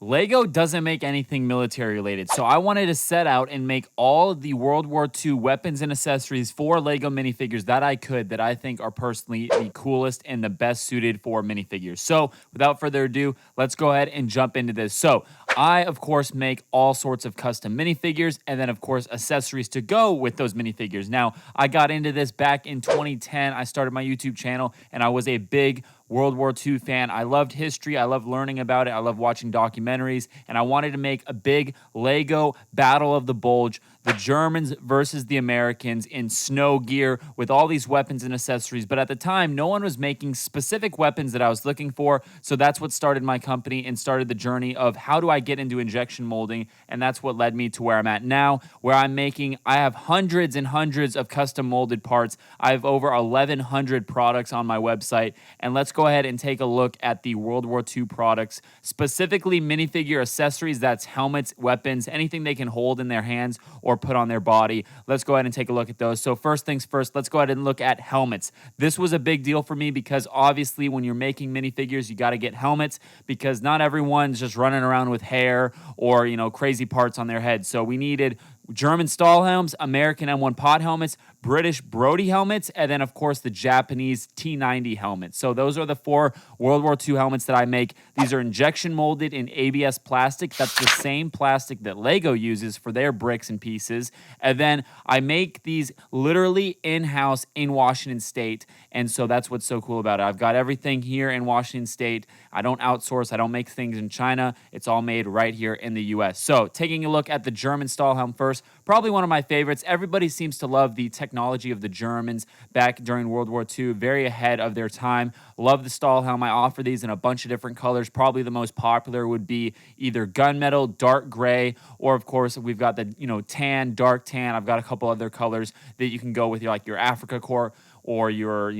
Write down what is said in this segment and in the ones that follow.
Lego doesn't make anything military related, so I wanted to set out and make all of the World War II weapons and accessories for Lego minifigures that I could, that I think are personally the coolest and the best suited for minifigures. So, without further ado, let's go ahead and jump into this. So, I, of course, make all sorts of custom minifigures and then, of course, accessories to go with those minifigures. Now, I got into this back in 2010. I started my YouTube channel and I was a big World War II fan. I loved history. I loved learning about it. I love watching documentaries. And I wanted to make a big Lego Battle of the Bulge, the Germans versus the Americans in snow gear with all these weapons and accessories. But at the time, no one was making specific weapons that I was looking for. So that's what started my company and started the journey of how do I get into injection molding. And that's what led me to where I'm at now, where I have hundreds and hundreds of custom molded parts. I have over 1,100 products on my website. And let's go ahead and take a look at the World War II products, specifically minifigure accessories. That's helmets, weapons, anything they can hold in their hands or put on their body. Let's go ahead and take a look at those. So first things first, let's go ahead and look at helmets. This was a big deal for me because obviously when you're making minifigures, you got to get helmets because not everyone's just running around with hair or, crazy parts on their head. So we needed German Stahlhelms, American M1 pot helmets, British Brody helmets, and then, of course, the Japanese T90 helmets. So those are the 4 World War II helmets that I make. These are injection molded in ABS plastic. That's the same plastic that Lego uses for their bricks and pieces. And then I make these literally in-house in Washington State. And so that's what's so cool about it. I've got everything here in Washington State. I don't outsource. I don't make things in China. It's all made right here in the U.S. So taking a look at the German Stahlhelm first, probably one of my favorites. Everybody seems to love the technology of the Germans back during World War II, very ahead of their time. Love the Stahlhelm. I offer these in a bunch of different colors. Probably the most popular would be either gunmetal, dark gray, or of course we've got the tan, dark tan. I've got a couple other colors that you can go with, like your Africa Corps or your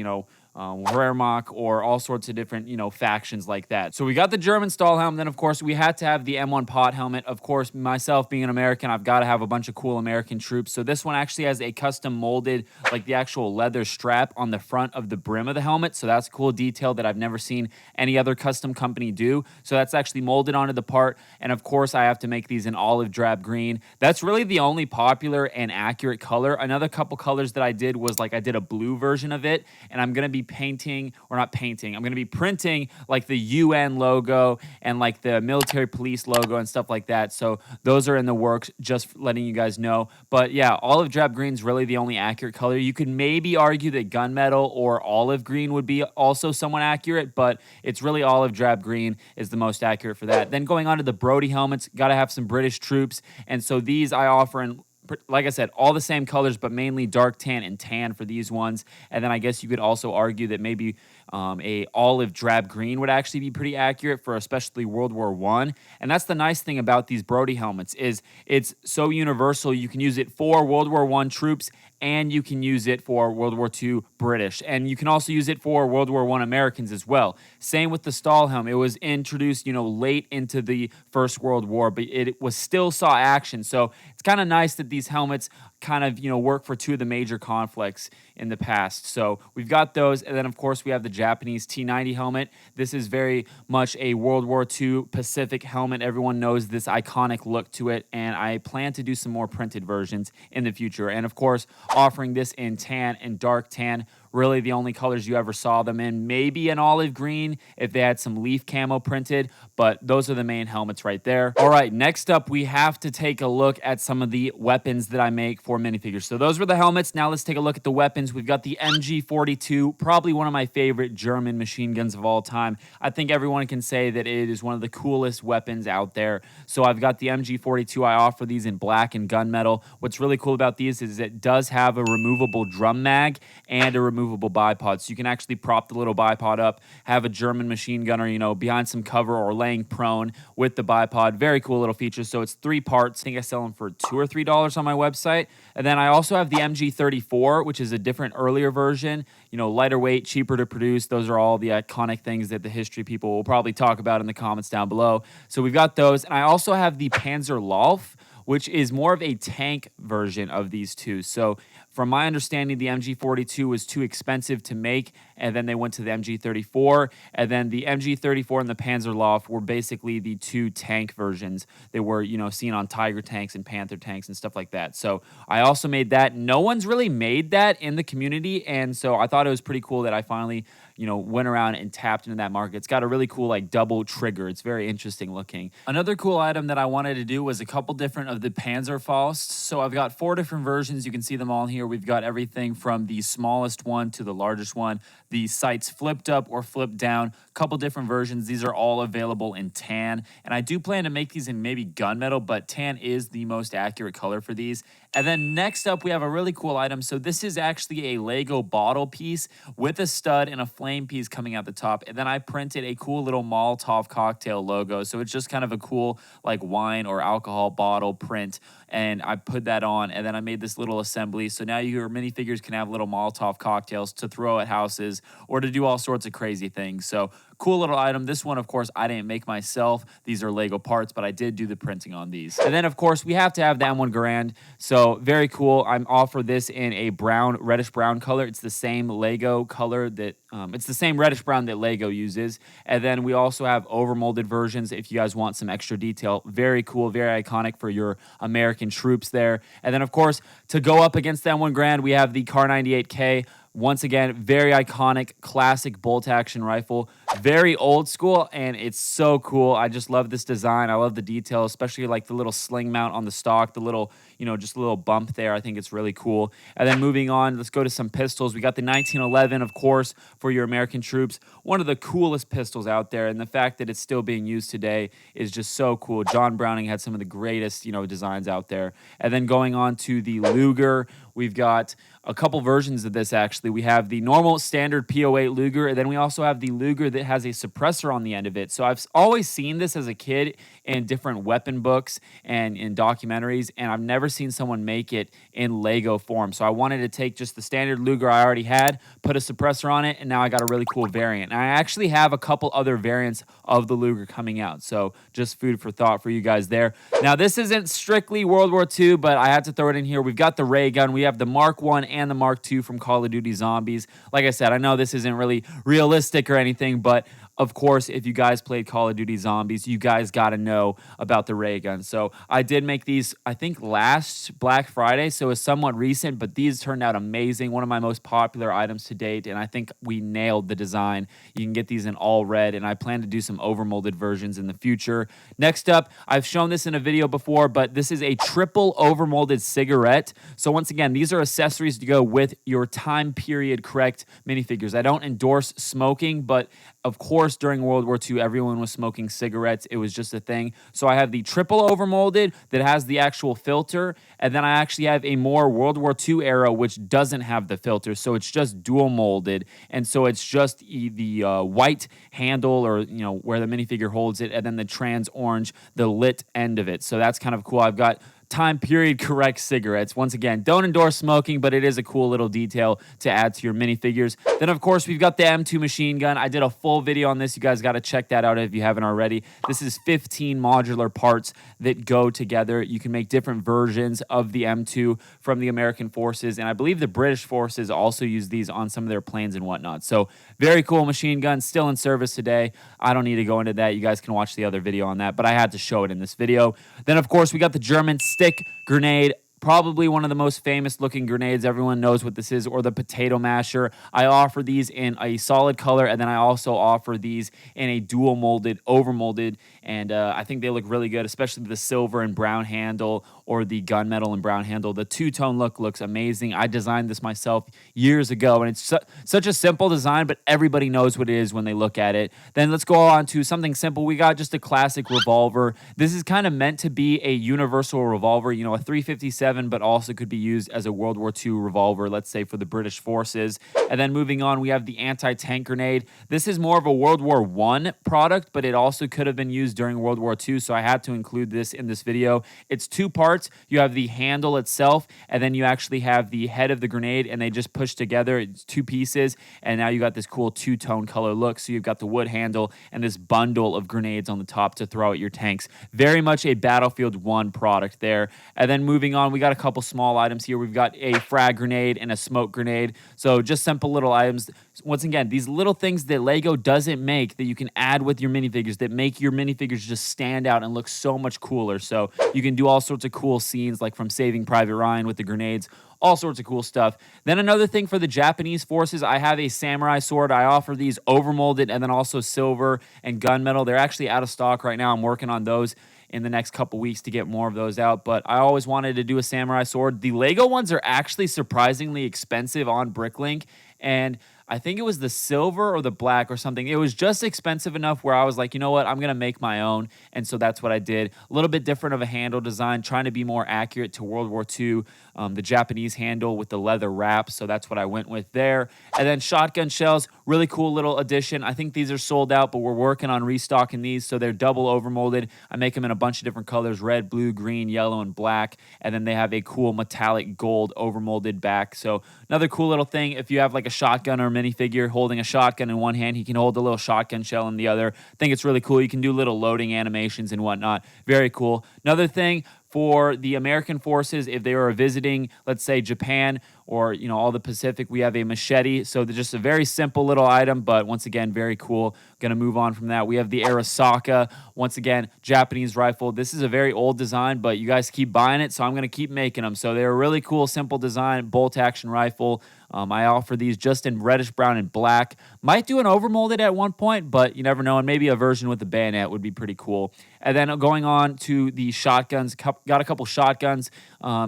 Wehrmacht, or all sorts of different, factions like that. So we got the German Stahlhelm. Then, of course, we had to have the M1 pot helmet. Of course, myself being an American, I've got to have a bunch of cool American troops. So this one actually has a custom molded, like the actual leather strap on the front of the brim of the helmet. So that's a cool detail that I've never seen any other custom company do. So that's actually molded onto the part. And of course, I have to make these in olive drab green. That's really the only popular and accurate color. Another couple colors that I did was I did a blue version of it, and I'm going to be I'm going to be printing like the UN logo and like the military police logo and stuff like that. So those are in the works, just letting you guys know. But yeah, olive drab green is really the only accurate color. You could maybe argue that gunmetal or olive green would be also somewhat accurate, but it's really olive drab green is the most accurate for that. Then going on to the Brody helmets, got to have some British troops. And so these I offer in, like I said, all the same colors, but mainly dark tan and tan for these ones. And then I guess you could also argue that maybe a olive drab green would actually be pretty accurate for especially World War I. And that's the nice thing about these Brody helmets is it's so universal. You can use it for World War I troops, and you can use it for World War II British. And you can also use it for World War I Americans as well. Same with the Stahlhelm. It was introduced, late into the First World War, but it was still saw action. So it's kind of nice that these helmets kind of, work for 2 of the major conflicts in the past. So we've got those. And then, of course, we have the Japanese T90 helmet. This is very much a World War II Pacific helmet. Everyone knows this iconic look to it. And I plan to do some more printed versions in the future. And, of course, offering this in tan and dark tan, really the only colors you ever saw them in. Maybe an olive green if they had some leaf camo printed, but those are the main helmets right there. All right, next up, we have to take a look at some of the weapons that I make for minifigures. So those were the helmets. Now let's take a look at the weapons. We've got the MG42, probably one of my favorite German machine guns of all time. I think everyone can say that it is one of the coolest weapons out there. So I've got the MG42. I offer these in black and gunmetal. What's really cool about these is it does have a removable drum mag and a removable bipod. So you can actually prop the little bipod up, have a German machine gunner, behind some cover or laying prone with the bipod. Very cool little feature. So it's 3 parts. I think I sell them for $2 or $3 on my website. And then I also have the MG34, which is a different earlier version, lighter weight, cheaper to produce. Those are all the iconic things that the history people will probably talk about in the comments down below. So we've got those. And I also have the Panzer Lauf, which is more of a tank version of these two. So from my understanding, the MG42 was too expensive to make, and then they went to the MG34, and then the MG34 and the Panzerlauf were basically the two tank versions that were, seen on Tiger tanks and Panther tanks and stuff like that. So I also made that. No one's really made that in the community, and so I thought it was pretty cool that I finally, went around and tapped into that market. It's got a really cool like double trigger. It's very interesting looking. Another cool item that I wanted to do was a couple different of the Panzerfaust. So I've got 4 different versions. You can see them all here. We've got everything from the smallest one to the largest one. The sights flipped up or flipped down. Couple different versions. These are all available in tan, and I do plan to make these in maybe gunmetal, but tan is the most accurate color for these. And then next up, we have a really cool item. So this is actually a Lego bottle piece with a stud and a flame piece coming out the top. And then I printed a cool little Molotov cocktail logo. So it's just kind of a cool like wine or alcohol bottle print. And I put that on, and then I made this little assembly. So now your minifigures can have little Molotov cocktails to throw at houses or to do all sorts of crazy things. So cool little item. This one, of course, I didn't make myself. These are Lego parts, but I did do the printing on these. And then, of course, we have to have the M1 Garand. So very cool. I'm offered this in a brown, reddish brown color. It's the same Lego color that, it's the same reddish brown that Lego uses. And then we also have overmolded versions if you guys want some extra detail. Very cool, very iconic for your American troops there. And then, of course, to go up against the M1 Garand, we have the Kar 98K. Once again, very iconic, classic bolt-action rifle. Very old school, and it's so cool. I just love this design. I love the detail, especially like the little sling mount on the stock, the little, just a little bump there. I think it's really cool. And then moving on, let's go to some pistols. We got the 1911, of course, for your American troops. One of the coolest pistols out there, and the fact that it's still being used today is just so cool. John Browning had some of the greatest, designs out there. And then going on to the Luger, we've got a couple versions of this, actually. We have the normal standard P08 Luger, and then we also have the Luger that has a suppressor on the end of it. So I've always seen this as a kid in different weapon books and in documentaries, and I've never seen someone make it in Lego form. So I wanted to take just the standard Luger I already had, put a suppressor on it, and now I got a really cool variant. And I actually have a couple other variants of the Luger coming out, so just food for thought for you guys there. Now, this isn't strictly World War II, but I had to throw it in here. We've got the ray gun. We have the Mark I and the Mark II from Call of Duty Zombies. Like I said, I know this isn't really realistic or anything, but of course, if you guys played Call of Duty Zombies, you guys got to know about the ray gun. So I did make these, I think, last Black Friday, so it's somewhat recent, but these turned out amazing. One of my most popular items to date, and I think we nailed the design. You can get these in all red, and I plan to do some overmolded versions in the future. Next up, I've shown this in a video before, but this is a triple overmolded cigarette. So once again, these are accessories to go with your time period correct minifigures. I don't endorse smoking, but of course, during World War II, everyone was smoking cigarettes. It was just a thing. So I have the triple overmolded that has the actual filter, and then I actually have a more World War II era which doesn't have the filter. So it's just dual molded, and so it's just the white handle, or where the minifigure holds it, and then the trans orange, the lit end of it. So that's kind of cool. I've got time period correct cigarettes. Once again, don't endorse smoking, but it is a cool little detail to add to your minifigures. Then, of course, we've got the M2 machine gun. I did a full video on this. You guys got to check that out if you haven't already. This is 15 modular parts that go together. You can make different versions of the M2 from the American forces, and I believe the British forces also use these on some of their planes and whatnot. So very cool machine gun, still in service today. I don't need to go into that. You guys can watch the other video on that, but I had to show it in this video. Then, of course, we got the German stick grenade, probably one of the most famous looking grenades. Everyone knows what this is, or the potato masher. I offer these in a solid color, and then I also offer these in a dual molded, over molded, and I think they look really good, especially the silver and brown handle or the gunmetal and brown handle. The two-tone look looks amazing. I designed this myself years ago, and it's such a simple design, but everybody knows what it is when they look at it. Then let's go on to something simple. We got just a classic revolver. This is kind of meant to be a universal revolver, a .357, but also could be used as a World War II revolver, let's say for the British forces. And then moving on, we have the anti-tank grenade. This is more of a World War I product, but it also could have been used during World War II, so I had to include this in this video. It's 2 parts. You have the handle itself, and then you actually have the head of the grenade, and they just push together. It's 2 pieces, and now you got this cool 2-tone color look. So you've got the wood handle and this bundle of grenades on the top to throw at your tanks. Very much a Battlefield 1 product there. And then moving on, we we got a couple small items here. We've got a frag grenade and a smoke grenade. So just simple little items. Once again, these little things that Lego doesn't make that you can add with your minifigures that make your minifigures just stand out and look so much cooler. So you can do all sorts of cool scenes, like from Saving Private Ryan with the grenades, all sorts of cool stuff. Then another thing for the Japanese forces, I have a samurai sword. I offer these overmolded and then also silver and gunmetal. They're actually out of stock right now. I'm working on those in the next couple weeks to get more of those out, but I always wanted to do a samurai sword. The Lego ones are actually surprisingly expensive on Bricklink, and I think it was the silver or the black or something. It was just expensive enough where I was like, you know what, I'm going to make my own. And so that's what I did. A little bit different of a handle design, trying to be more accurate to World War II, the Japanese handle with the leather wrap. So that's what I went with there. And then shotgun shells, really cool little addition. I think these are sold out, but we're working on restocking these. So they're double overmolded. I make them in a bunch of different colors, red, blue, green, yellow, and black. And then they have a cool metallic gold overmolded back. So another cool little thing, if you have like a shotgun or minifigure holding a shotgun in one hand, he can hold a little shotgun shell in the other. I think it's really cool. You can do little loading animations and whatnot. Very cool. Another thing for the American forces, if they were visiting, let's say Japan or all the Pacific, we have a machete. So they're just a very simple little item, but once again, very cool. Gonna move on from that. We have the Arasaka, once again, Japanese rifle. This is a very old design, but you guys keep buying it, so I'm gonna keep making them. So they're a really cool, simple design, bolt action rifle. I offer these just in reddish brown and black. Might do an overmolded at one point, but you never know. And maybe a version with the bayonet would be pretty cool. And then going on to the shotguns, got a couple shotguns.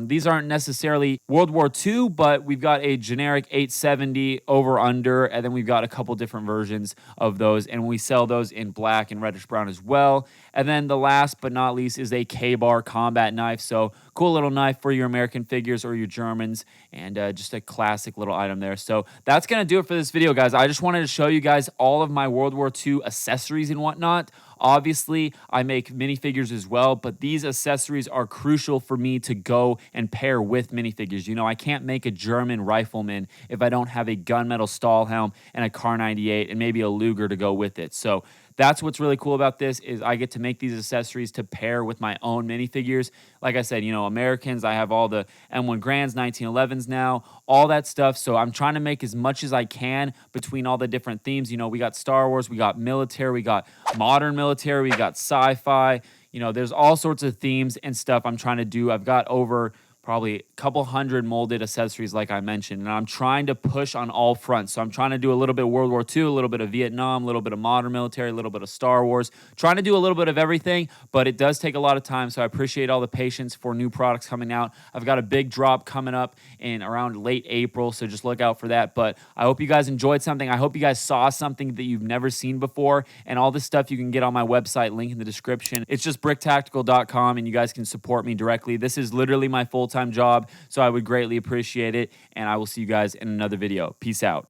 These aren't necessarily World War II, but we've got a generic 870 over under, and then we've got a couple different versions of those, and we sell those in black and reddish brown as well. And then the last but not least is a K-bar combat knife. So cool little knife for your American figures or your Germans, and just a classic little item there. So that's going to do it for this video, guys. I just wanted to show you guys all of my World War II accessories and whatnot. Obviously, I make minifigures as well, but these accessories are crucial for me to go and pair with minifigures. I can't make a German rifleman if I don't have a gunmetal Stahlhelm and a Kar 98 and maybe a Luger to go with it. So that's what's really cool about this, is I get to make these accessories to pair with my own minifigures. Like I said, Americans, I have all the M1 Grands, 1911s now, all that stuff. So I'm trying to make as much as I can between all the different themes. We got Star Wars, we got military, we got modern military, we got sci-fi. There's all sorts of themes and stuff I'm trying to do. I've got over probably a couple hundred molded accessories, like I mentioned, and I'm trying to push on all fronts. So I'm trying to do a little bit of World War II, a little bit of Vietnam, a little bit of modern military, a little bit of Star Wars, trying to do a little bit of everything, but it does take a lot of time. So I appreciate all the patience for new products coming out. I've got a big drop coming up in around late April, so just look out for that. But I hope you guys enjoyed something. I hope you guys saw something that you've never seen before, and all this stuff you can get on my website, link in the description. It's just BrickTactical.com, and you guys can support me directly. This is literally my full-time job, so I would greatly appreciate it, and I will see you guys in another video. Peace out.